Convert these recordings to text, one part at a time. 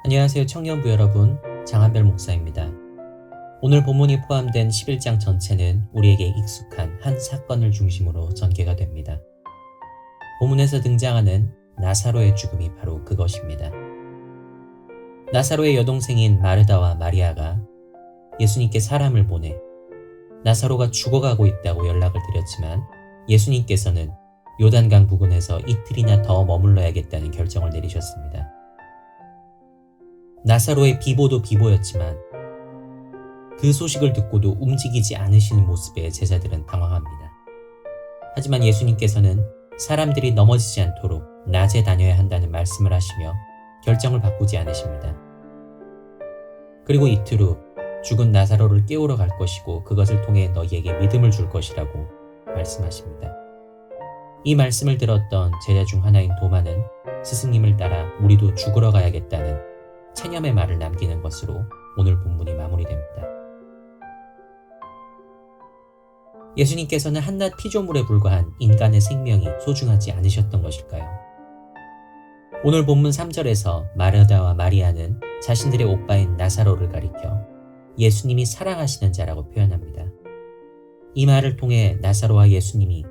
안녕하세요 청년부 여러분, 장한별 목사입니다. 오늘 본문이 포함된 11장 전체는 우리에게 익숙한 한 사건을 중심으로 전개가 됩니다. 본문에서 등장하는 나사로의 죽음이 바로 그것입니다. 나사로의 여동생인 마르다와 마리아가 예수님께 사람을 보내 나사로가 죽어가고 있다고 연락을 드렸지만 예수님께서는 요단강 부근에서 이틀이나 더 머물러야겠다는 결정을 내리셨습니다. 나사로의 비보도 비보였지만 그 소식을 듣고도 움직이지 않으시는 모습에 제자들은 당황합니다. 하지만 예수님께서는 사람들이 넘어지지 않도록 낮에 다녀야 한다는 말씀을 하시며 결정을 바꾸지 않으십니다. 그리고 이틀 후 죽은 나사로를 깨우러 갈 것이고 그것을 통해 너희에게 믿음을 줄 것이라고 말씀하십니다. 이 말씀을 들었던 제자 중 하나인 도마는 스승님을 따라 우리도 죽으러 가야겠다는 체념의 말을 남기는 것으로 오늘 본문이 마무리됩니다. 예수님께서는 한낱 피조물에 불과한 인간의 생명이 소중하지 않으셨던 것일까요? 오늘 본문 3절에서 마르다와 마리아는 자신들의 오빠인 나사로를 가리켜 예수님이 사랑하시는 자라고 표현합니다. 이 말을 통해 나사로와 예수님이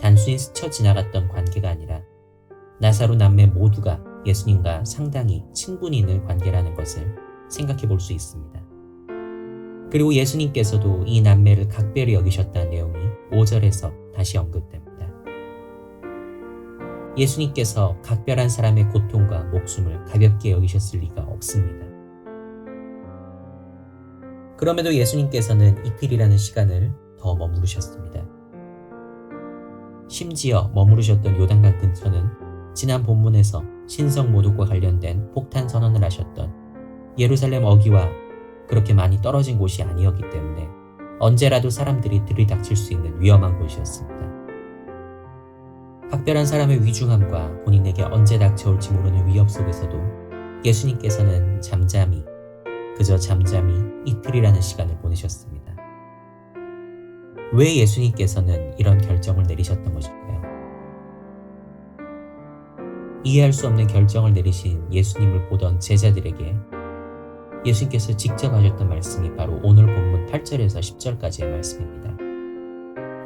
단순히 스쳐 지나갔던 관계가 아니라 나사로 남매 모두가 예수님과 상당히 친분이 있는 관계라는 것을 생각해 볼 수 있습니다. 그리고 예수님께서도 이 남매를 각별히 여기셨다는 내용이 5절에서 다시 언급됩니다. 예수님께서 각별한 사람의 고통과 목숨을 가볍게 여기셨을 리가 없습니다. 그럼에도 예수님께서는 이틀이라는 시간을 더 머무르셨습니다. 심지어 머무르셨던 요단강 근처는 지난 본문에서 신성 모독과 관련된 폭탄 선언을 하셨던 예루살렘 어귀와 그렇게 많이 떨어진 곳이 아니었기 때문에 언제라도 사람들이 들이닥칠 수 있는 위험한 곳이었습니다. 각별한 사람의 위중함과 본인에게 언제 닥쳐올지 모르는 위협 속에서도 예수님께서는 그저 잠잠히 이틀이라는 시간을 보내셨습니다. 왜 예수님께서는 이런 결정을 내리셨던 것일까요? 이해할 수 없는 결정을 내리신 예수님을 보던 제자들에게 예수님께서 직접 하셨던 말씀이 바로 오늘 본문 8절에서 10절까지의 말씀입니다.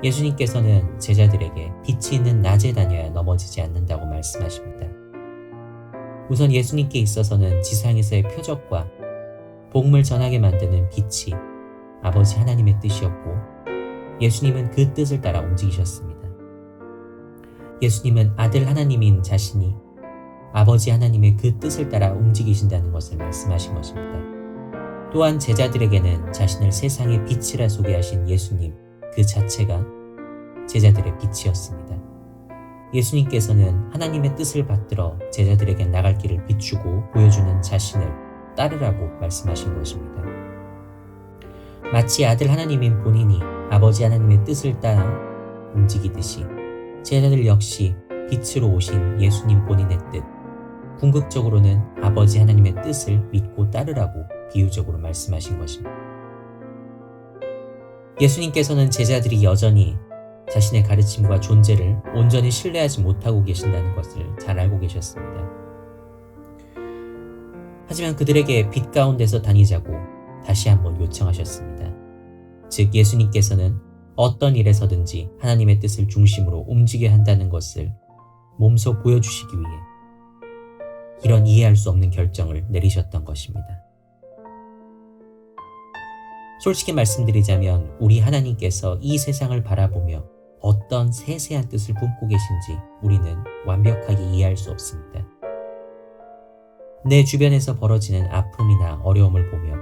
예수님께서는 제자들에게 빛이 있는 낮에 다녀야 넘어지지 않는다고 말씀하십니다. 우선 예수님께 있어서는 지상에서의 표적과 복음을 전하게 만드는 빛이 아버지 하나님의 뜻이었고 예수님은 그 뜻을 따라 움직이셨습니다. 예수님은 아들 하나님인 자신이 아버지 하나님의 그 뜻을 따라 움직이신다는 것을 말씀하신 것입니다. 또한 제자들에게는 자신을 세상의 빛이라 소개하신 예수님 그 자체가 제자들의 빛이었습니다. 예수님께서는 하나님의 뜻을 받들어 제자들에게 나갈 길을 비추고 보여주는 자신을 따르라고 말씀하신 것입니다. 마치 아들 하나님인 본인이 아버지 하나님의 뜻을 따라 움직이듯이 제자들 역시 빛으로 오신 예수님 본인의 뜻, 궁극적으로는 아버지 하나님의 뜻을 믿고 따르라고 비유적으로 말씀하신 것입니다. 예수님께서는 제자들이 여전히 자신의 가르침과 존재를 온전히 신뢰하지 못하고 계신다는 것을 잘 알고 계셨습니다. 하지만 그들에게 빛 가운데서 다니자고 다시 한번 요청하셨습니다. 즉 예수님께서는 어떤 일에서든지 하나님의 뜻을 중심으로 움직여야 한다는 것을 몸소 보여주시기 위해 이런 이해할 수 없는 결정을 내리셨던 것입니다. 솔직히 말씀드리자면 우리 하나님께서 이 세상을 바라보며 어떤 세세한 뜻을 품고 계신지 우리는 완벽하게 이해할 수 없습니다. 내 주변에서 벌어지는 아픔이나 어려움을 보며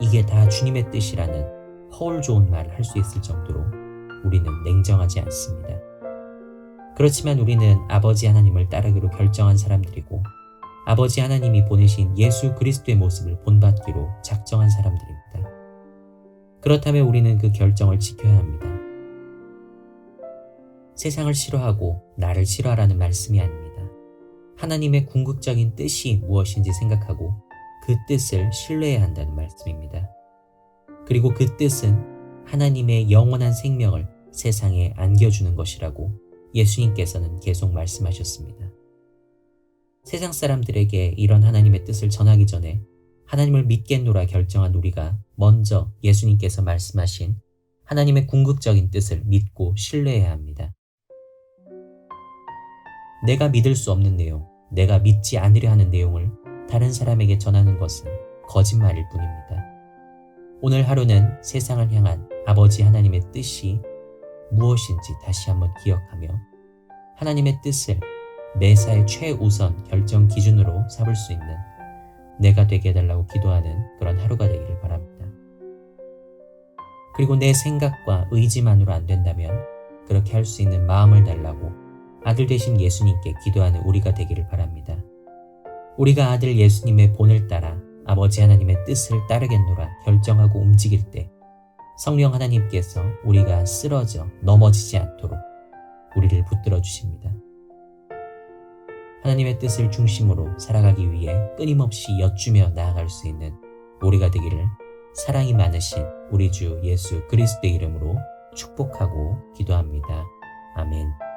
이게 다 주님의 뜻이라는 허울 좋은 말을 할 수 있을 정도로 우리는 냉정하지 않습니다. 그렇지만 우리는 아버지 하나님을 따르기로 결정한 사람들이고 아버지 하나님이 보내신 예수 그리스도의 모습을 본받기로 작정한 사람들입니다. 그렇다면 우리는 그 결정을 지켜야 합니다. 세상을 싫어하고 나를 싫어하라는 말씀이 아닙니다. 하나님의 궁극적인 뜻이 무엇인지 생각하고 그 뜻을 신뢰해야 한다는 말씀입니다. 그리고 그 뜻은 하나님의 영원한 생명을 세상에 안겨주는 것이라고 예수님께서는 계속 말씀하셨습니다. 세상 사람들에게 이런 하나님의 뜻을 전하기 전에 하나님을 믿겠노라 결정한 우리가 먼저 예수님께서 말씀하신 하나님의 궁극적인 뜻을 믿고 신뢰해야 합니다. 내가 믿을 수 없는 내용, 내가 믿지 않으려 하는 내용을 다른 사람에게 전하는 것은 거짓말일 뿐입니다. 오늘 하루는 세상을 향한 아버지 하나님의 뜻이 무엇인지 다시 한번 기억하며 하나님의 뜻을 매사의 최우선 결정 기준으로 삼을 수 있는 내가 되게 해달라고 기도하는 그런 하루가 되기를 바랍니다. 그리고 내 생각과 의지만으로 안 된다면 그렇게 할 수 있는 마음을 달라고 아들 되신 예수님께 기도하는 우리가 되기를 바랍니다. 우리가 아들 예수님의 본을 따라 아버지 하나님의 뜻을 따르겠노라 결정하고 움직일 때 성령 하나님께서 우리가 쓰러져 넘어지지 않도록 우리를 붙들어 주십니다. 하나님의 뜻을 중심으로 살아가기 위해 끊임없이 여쭈며 나아갈 수 있는 우리가 되기를 사랑이 많으신 우리 주 예수 그리스도의 이름으로 축복하고 기도합니다. 아멘.